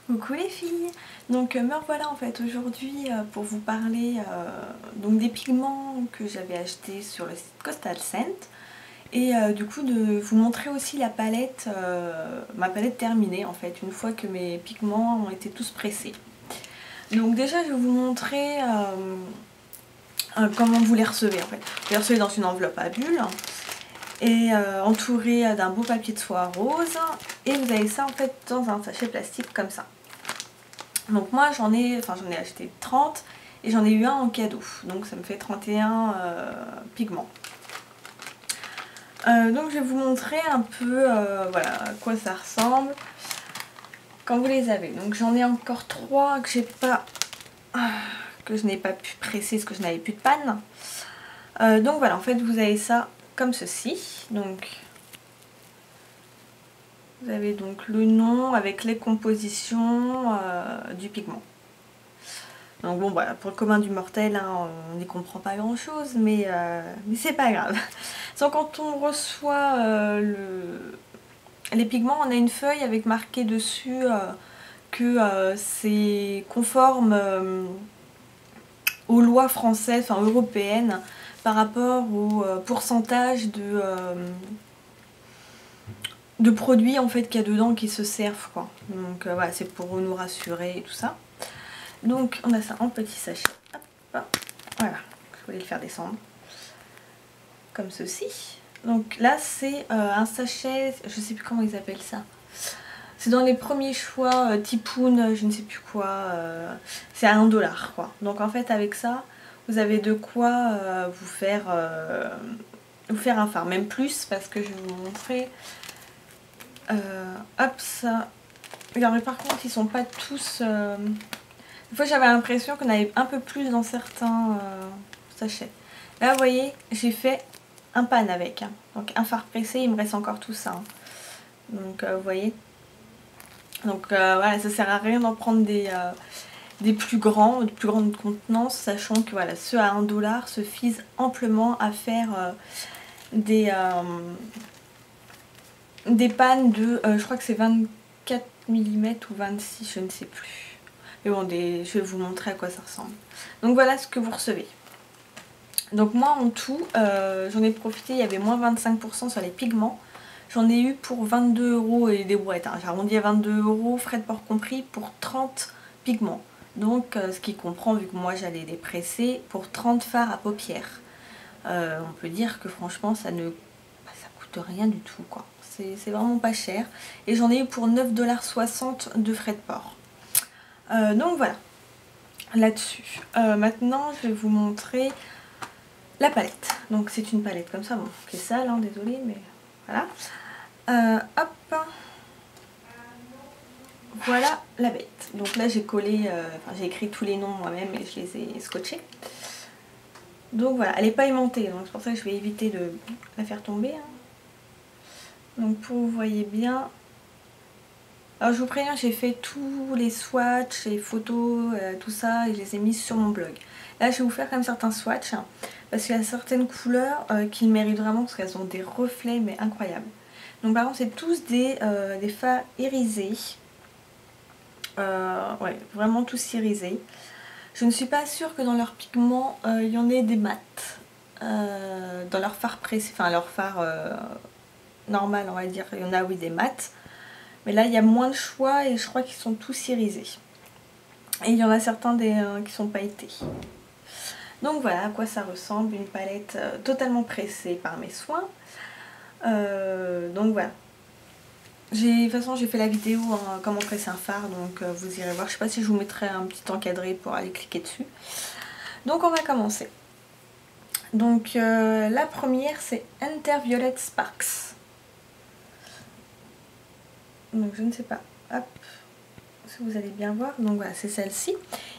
Coucou les filles. Donc me revoilà en fait aujourd'hui pour vous parler donc des pigments que j'avais achetés sur le site Coastal Scent et du coup de vous montrer aussi la palette, ma palette terminée en fait une fois que mes pigments ont été tous pressés. Donc déjà je vais vous montrer comment vous les recevez en fait. Vous les recevez dans une enveloppe à bulles et entouré d'un beau papier de soie rose, et vous avez ça en fait dans un sachet plastique comme ça. Donc moi j'en ai acheté 30 et j'en ai eu un en cadeau, donc ça me fait 31 pigments. Donc je vais vous montrer un peu voilà, à quoi ça ressemble quand vous les avez. Donc j'en ai encore 3 que je n'ai pas pu presser parce que je n'avais plus de panne. Donc voilà, en fait vous avez ça comme ceci. Donc vous avez donc le nom avec les compositions du pigment. Donc bon, voilà, pour le commun du mortel, hein, on n'y comprend pas grand chose, mais c'est pas grave. Donc quand on reçoit les pigments, on a une feuille avec marqué dessus que c'est conforme aux lois françaises, enfin européennes, par rapport au pourcentage de produits en fait qu'il y a dedans qui se servent, quoi. Donc voilà, c'est pour nous rassurer et tout ça. Donc on a ça en petit sachet. Hop, voilà, je voulais le faire descendre. Comme ceci. Donc là c'est un sachet, je sais plus comment ils appellent ça. C'est dans les premiers choix Tipoun, je ne sais plus quoi. C'est à 1$ quoi. Donc en fait avec ça, vous avez de quoi vous faire un fard. Même plus parce que je vais vous montrer. Hop ça. Mais par contre ils sont pas tous... Des fois j'avais l'impression qu'on avait un peu plus dans certains sachets. Là vous voyez, j'ai fait un pan avec. Hein. Donc un fard pressé, il me reste encore tout ça. Hein. Donc vous voyez. Donc voilà, ça sert à rien d'en prendre des plus grands, de plus grande contenance, sachant que voilà, ceux à 1$ suffisent amplement à faire des pannes de, je crois que c'est 24 mm ou 26, je ne sais plus. Mais bon, je vais vous montrer à quoi ça ressemble. Donc voilà ce que vous recevez. Donc moi en tout, j'en ai profité, il y avait moins 25% sur les pigments. J'en ai eu pour 22€ et des brouettes. Hein. J'ai arrondi à 22€, frais de port compris, pour 30 pigments. Donc ce qui comprend, vu que moi j'allais les presser, pour 30 fards à paupières. On peut dire que franchement ça coûte rien du tout, quoi. C'est vraiment pas cher. Et j'en ai eu pour 9,60$ de frais de port. Donc voilà, là-dessus. Maintenant je vais vous montrer la palette. Donc c'est une palette comme ça, bon, qui est sale, hein, désolée, mais voilà. Hop, voilà la bête. Donc là j'ai collé, j'ai écrit tous les noms moi-même et je les ai scotchés. Donc voilà, elle n'est pas aimantée, donc c'est pour ça que je vais éviter de la faire tomber. Hein. Donc pour que vous voyez bien. Alors je vous préviens, j'ai fait tous les swatchs, les photos, tout ça, et je les ai mises sur mon blog. Là je vais vous faire comme certains swatchs, hein, parce qu'il y a certaines couleurs qui méritent vraiment, parce qu'elles ont des reflets mais incroyables. Donc par contre c'est tous des fards irisés. Ouais, vraiment tous irisés. Je ne suis pas sûre que dans leurs pigments il y en ait des mats. Dans leur fard pressé, enfin leur fard normal on va dire, il y en a oui des mats. Mais là il y a moins de choix et je crois qu'ils sont tous irisés. Et il y en a certains qui sont pailletés. Donc voilà à quoi ça ressemble, une palette totalement pressée par mes soins. Donc voilà. De toute façon j'ai fait la vidéo hein, comment presser un fard, donc vous irez voir. Je sais pas si je vous mettrai un petit encadré pour aller cliquer dessus. Donc on va commencer. Donc la première c'est Enter Violet Sparks. Donc je ne sais pas, hop, si vous allez bien voir. Donc voilà, c'est celle-ci.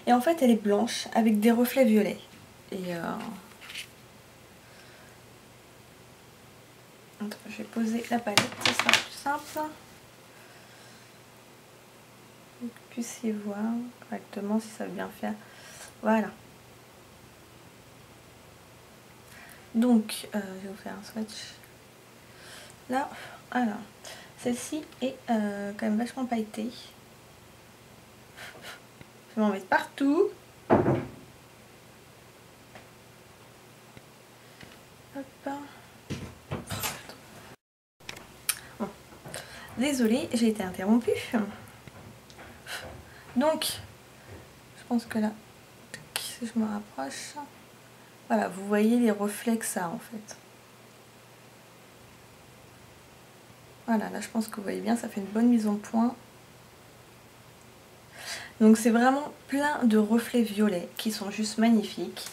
Et en fait elle est blanche avec des reflets violets. Et attends, je vais poser la palette, ce sera plus simple. Que vous puissiez voir correctement si ça veut bien faire. Voilà. Donc je vais vous faire un swatch. Là, alors, celle-ci est quand même vachement pailletée. vais en mettre partout. Hop. Bon. Désolée, j'ai été interrompue. Donc, je pense que là, si je me rapproche, voilà, vous voyez les reflets que ça en fait. Voilà, là je pense que vous voyez bien, ça fait une bonne mise en point. Donc c'est vraiment plein de reflets violets qui sont juste magnifiques.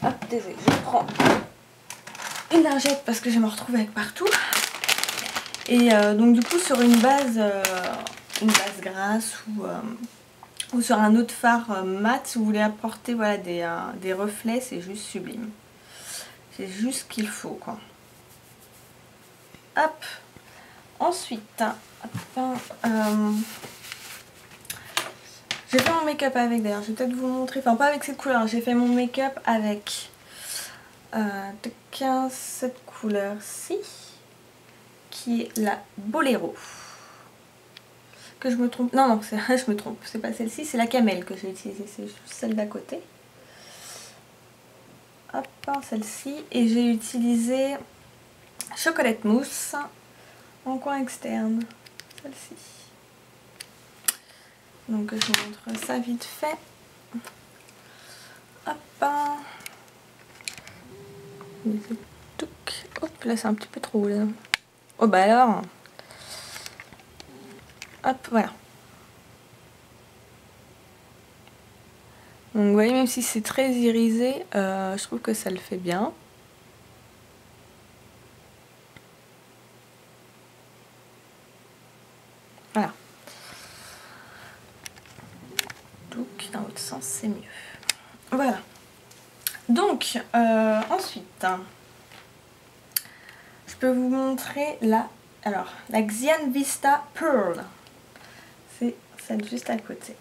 Hop, désolé, je prends une lingette parce que je vais me retrouver avec partout. Et donc du coup sur une base grasse ou sur un autre fard mat, si vous voulez apporter voilà, des reflets, c'est juste sublime. C'est juste ce qu'il faut quoi. Hop. Ensuite, j'ai fait mon make-up avec, d'ailleurs je vais peut-être vous montrer, enfin pas avec cette couleur, j'ai fait mon make-up avec cette couleur-ci, qui est la Boléro. Que je me trompe, non, je me trompe, c'est pas celle-ci, c'est la Camel que j'ai utilisée, c'est juste celle d'à côté. Hop, celle-ci, et j'ai utilisé Chocolate Mousse en coin externe, celle-ci. Donc je vous montre ça vite fait. Hop. Hop, là c'est un petit peu trop là. Oh bah alors. Hop, voilà. Donc vous voyez, même si c'est très irisé, je trouve que ça le fait bien. Voilà. Donc dans l'autre sens c'est mieux. Voilà. Donc ensuite, je peux vous montrer la Xian Vista Pearl. C'est celle juste à côté.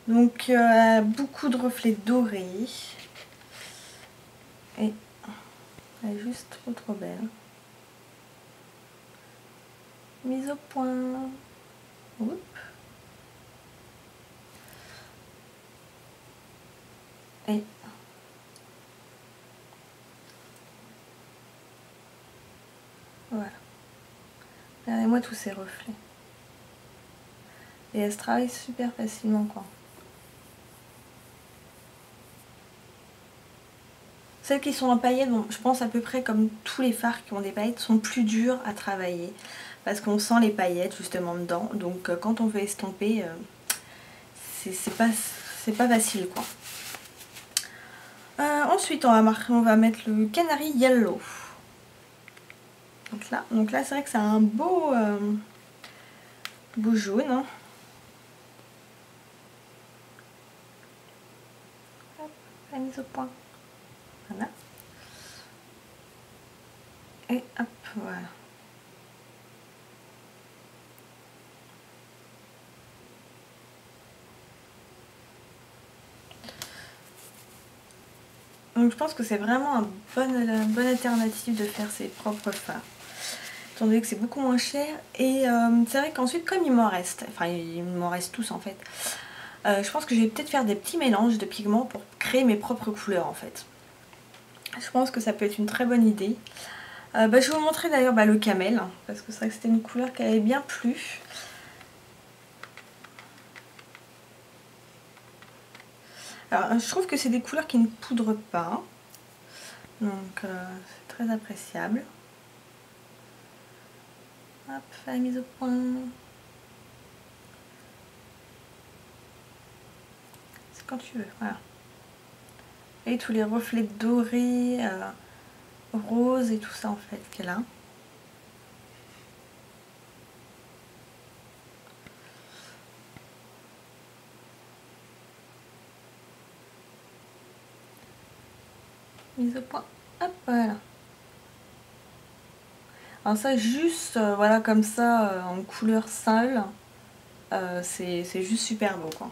Donc beaucoup de reflets dorés. Et elle est juste trop belle. Mise au point. Oups. Et voilà. Regardez-moi tous ces reflets. Et elle se travaille super facilement quoi. Celles qui sont en paillettes, bon, je pense à peu près comme tous les fards qui ont des paillettes, sont plus dures à travailler. Parce qu'on sent les paillettes justement dedans. Donc quand on veut estomper, c'est pas facile quoi. Ensuite on va mettre le Canary Yellow. Donc là c'est vrai que c'est un beau jaune. Hein. Hop, la mise au point. Voilà. Et hop, voilà. Donc je pense que c'est vraiment une bonne alternative de faire ses propres fards. Étant donné que c'est beaucoup moins cher. Et c'est vrai qu'ensuite comme il m'en reste, enfin il m'en reste tous en fait, je pense que je vais peut-être faire des petits mélanges de pigments pour créer mes propres couleurs en fait. Je pense que ça peut être une très bonne idée. Je vais vous montrer d'ailleurs le camel, parce que c'est vrai que c'était une couleur qui avait bien plu. Alors je trouve que c'est des couleurs qui ne poudrent pas, donc c'est très appréciable. Hop, la mise au point. C'est quand tu veux, voilà. Et tous les reflets dorés, roses et tout ça en fait qu'elle a. Mise au point, hop, voilà. Alors ça juste, voilà comme ça, en couleur sale, c'est juste super beau quoi.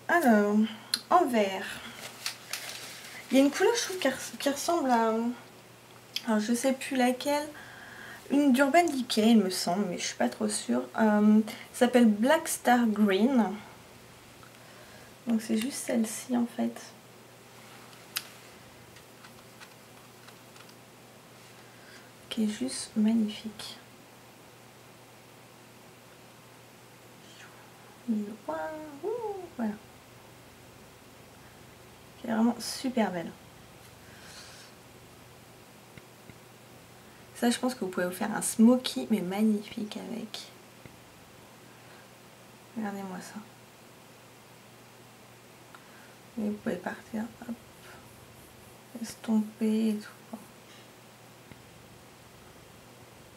Alors, en vert, il y a une couleur je trouve qui ressemble à, alors je sais plus laquelle, une d'Urban Decay, il me semble, mais je suis pas trop sûre. Ça s'appelle Black Star Green. Donc c'est juste celle-ci en fait. Qui est juste magnifique. Voilà. Qui est vraiment super belle. Ça, je pense que vous pouvez vous faire un smoky, mais magnifique avec. Regardez-moi ça. Et vous pouvez partir, hop, estomper et tout.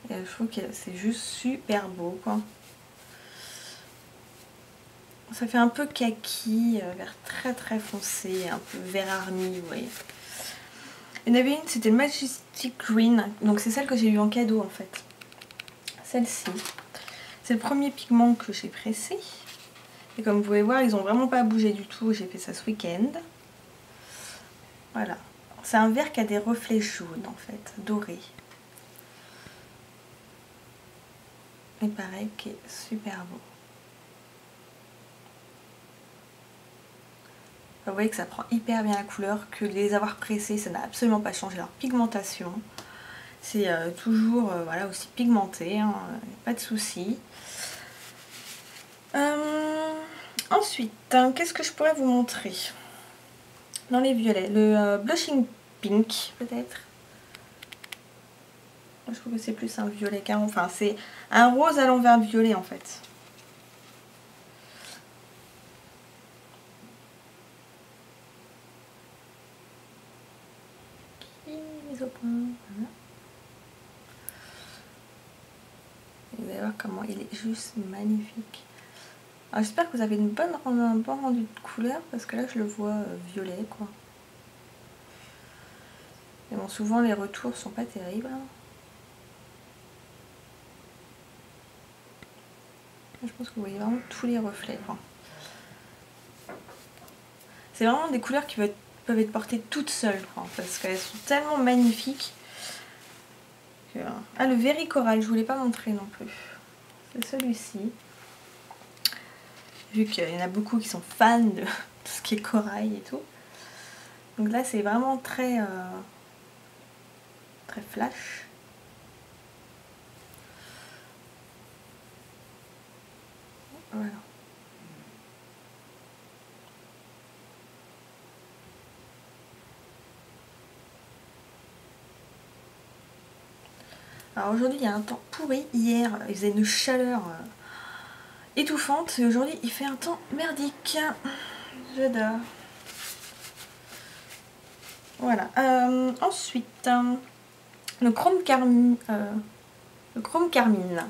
Et je trouve que c'est juste super beau, quoi. Ça fait un peu kaki, vert très très foncé, un peu vert army, vous voyez. Il y en avait une, c'était Majestic Green, donc c'est celle que j'ai eu en cadeau en fait. Celle-ci. C'est le premier pigment que j'ai pressé. Et comme vous pouvez voir, ils ont vraiment pas bougé du tout, j'ai fait ça ce week-end. Voilà. C'est un vert qui a des reflets jaunes en fait, dorés. Et pareil, qui est super beau. Vous voyez que ça prend hyper bien la couleur, que les avoir pressés, ça n'a absolument pas changé leur pigmentation. C'est toujours voilà, aussi pigmenté, hein, pas de soucis. Ensuite, qu'est-ce que je pourrais vous montrer dans les violets? Le Blushing Pink, peut-être. Je trouve que c'est plus un violet car enfin c'est un rose à l'envers violet en fait. Mise au point. Voilà. Vous allez voir comment il est juste magnifique. J'espère que vous avez un bon rendu de couleur parce que là je le vois violet quoi. Mais bon, souvent les retours sont pas terribles. Je pense que vous voyez vraiment tous les reflets. Quoi. C'est vraiment des couleurs qui peuvent être portées toutes seules quoi, parce qu'elles sont tellement magnifiques. Ah, le Very Coral, je ne vous l'ai pas montré non plus. C'est celui-ci. Vu qu'il y en a beaucoup qui sont fans de tout ce qui est corail et tout. Donc là, c'est vraiment très, très flash. Voilà. Alors aujourd'hui, il y a un temps pourri. Hier, il faisait une chaleur étouffante. Et aujourd'hui, il fait un temps merdique. J'adore. Voilà. Ensuite, le chrome carmine. Le chrome carmine.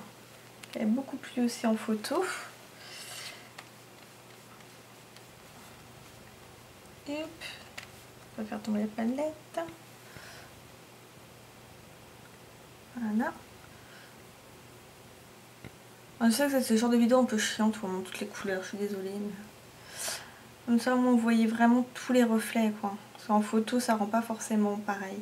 Qui est beaucoup plu aussi en photo. Et hop. On va faire tomber la palette. Voilà. Je sais que c'est ce genre de vidéo un peu chiante où on montre toutes les couleurs, je suis désolée. Mais... Comme ça, vous voyez vraiment tous les reflets, quoi. Parce qu'en photo, ça rend pas forcément pareil.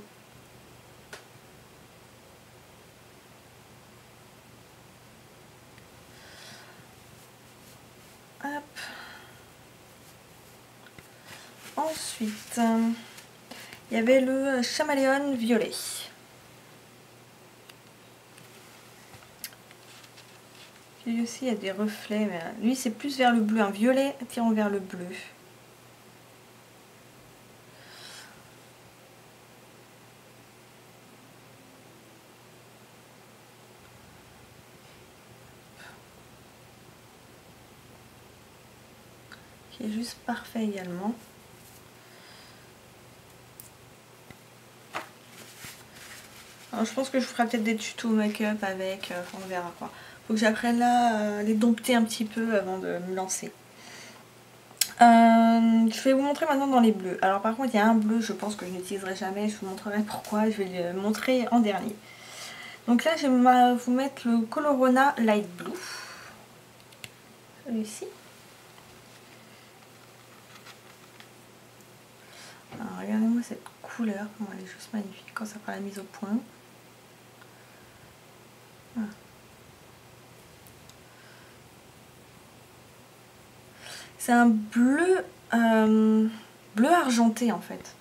Hop. Ensuite, il y avait le Chameleon violet. Lui aussi, il y a des reflets, mais lui, c'est plus vers le bleu. Un violet attirant vers le bleu. Qui est juste parfait également. Alors, je pense que je ferai peut-être des tutos make-up avec, on verra quoi. Faut que j'apprenne là les dompter un petit peu avant de me lancer. Je vais vous montrer maintenant dans les bleus. Alors par contre il y a un bleu, je pense que je n'utiliserai jamais, je vous montrerai pourquoi, je vais le montrer en dernier. Donc là je vais vous mettre le Colorona Light Blue. Celui-ci. Alors regardez-moi cette couleur, comment elle est juste magnifique quand ça fera la mise au point. Voilà. C'est un bleu, bleu argenté en fait.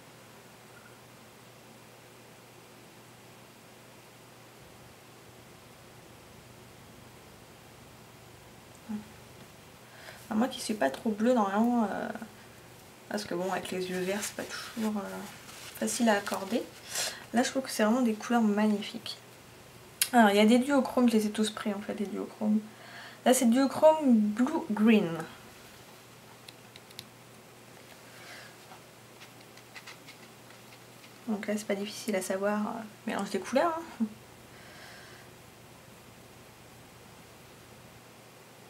Enfin, moi qui suis pas trop bleue normalement, parce que bon avec les yeux verts c'est pas toujours facile à accorder. Là je trouve que c'est vraiment des couleurs magnifiques. Alors il y a des duochromes, je les ai tous pris en fait, des duochromes. Là c'est duochrome blue green. Donc là c'est pas difficile à savoir, mélange des couleurs.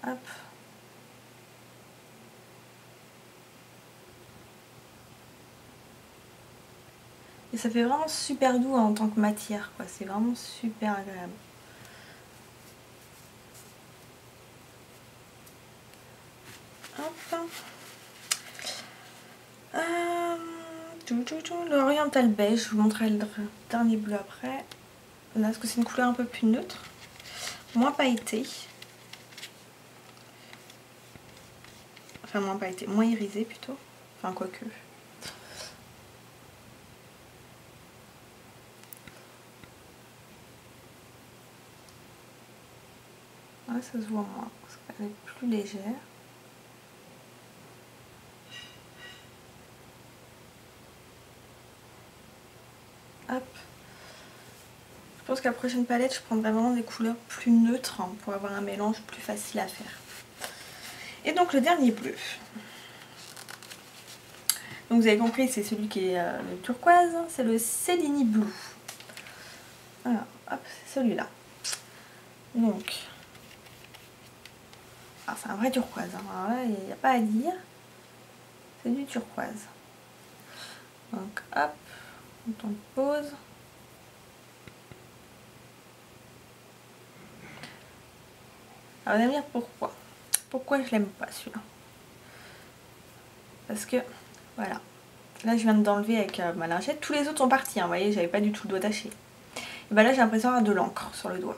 Hein. Hop. Et ça fait vraiment super doux en tant que matière, quoi. C'est vraiment super agréable. Hop. L'oriental beige, je vous montrerai le dernier bleu après. Là, parce que c'est une couleur un peu plus neutre, moins pailletée. Enfin, moins pailletée, moins irisée plutôt. Enfin, quoique. Ouais, ça se voit moins, parce qu'elle est plus légère. Hop. Je pense qu'à la prochaine palette, je prendrai vraiment des couleurs plus neutres hein, pour avoir un mélange plus facile à faire. Et donc le dernier bleu. Donc vous avez compris, c'est celui qui est le turquoise, c'est le Cellini Blue. Alors, hop, c'est celui-là. Donc, c'est un vrai turquoise, hein. Alors là, il n'y a pas à dire. C'est du turquoise. Donc, hop, on pose. Alors, vous allez me dire pourquoi. Pourquoi je l'aime pas celui-là? Parce que, voilà. Là, je viens d'enlever avec ma lingette. Tous les autres sont partis, hein, vous voyez, j'avais pas du tout le doigt attaché. Et ben là, j'ai l'impression d'avoir de l'encre sur le doigt.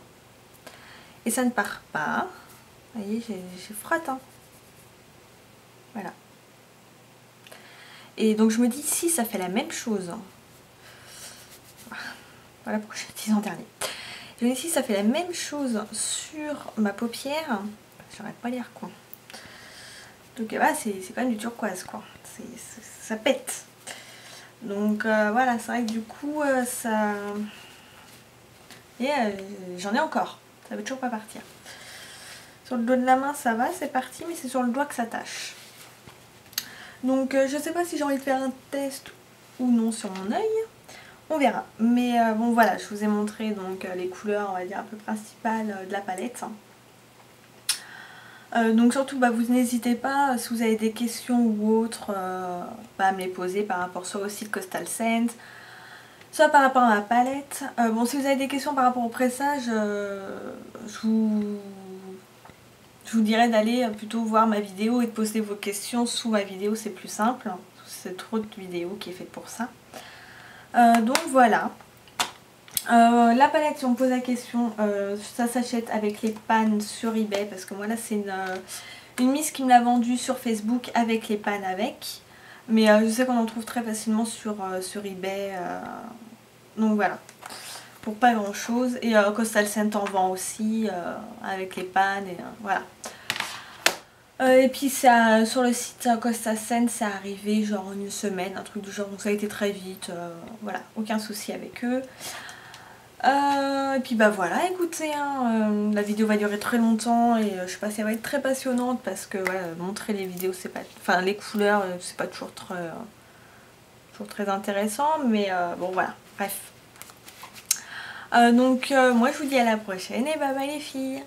Et ça ne part pas. Vous voyez, j'ai frotte. Hein. Voilà. Et donc, je me dis, si ça fait la même chose. Voilà pourquoi je dis en dernier. Je me dis, si ça fait la même chose sur ma paupière, j'aurais pas l'air con. Donc, voilà, c'est quand même du turquoise, quoi. Ça pète. Donc, voilà, c'est vrai que du coup, ça... Et j'en ai encore. Ça veut toujours pas partir. Sur le dos de la main, ça va, c'est parti, mais c'est sur le doigt que ça tâche. Donc, je sais pas si j'ai envie de faire un test ou non sur mon œil. On verra. Mais bon, voilà, je vous ai montré donc les couleurs, on va dire, un peu principales de la palette. Donc surtout, vous n'hésitez pas, si vous avez des questions ou autres, à me les poser par rapport soit au site Coastal Scents, soit par rapport à ma palette. Bon, si vous avez des questions par rapport au pressage, je vous dirais d'aller plutôt voir ma vidéo et de poster vos questions sous ma vidéo, c'est plus simple. C'est trop de vidéo qui est faite pour ça. Donc voilà. La palette, si on me pose la question, ça s'achète avec les pannes sur eBay parce que moi là c'est une miss qui me l'a vendue sur Facebook avec les pannes avec. Mais je sais qu'on en trouve très facilement sur eBay. Donc voilà. Pour pas grand chose. Et Coastal Scents en vend aussi avec les pannes. Et voilà. Et puis ça, sur le site Coastal Scents, c'est arrivé genre en une semaine, un truc du genre. Donc ça a été très vite. Voilà, aucun souci avec eux. Et puis voilà, écoutez, hein, la vidéo va durer très longtemps et je sais pas si elle va être très passionnante parce que voilà, montrer les vidéos, c'est pas, enfin les couleurs, c'est pas toujours très intéressant, mais bon voilà, bref. Donc moi je vous dis à la prochaine et bye bye les filles.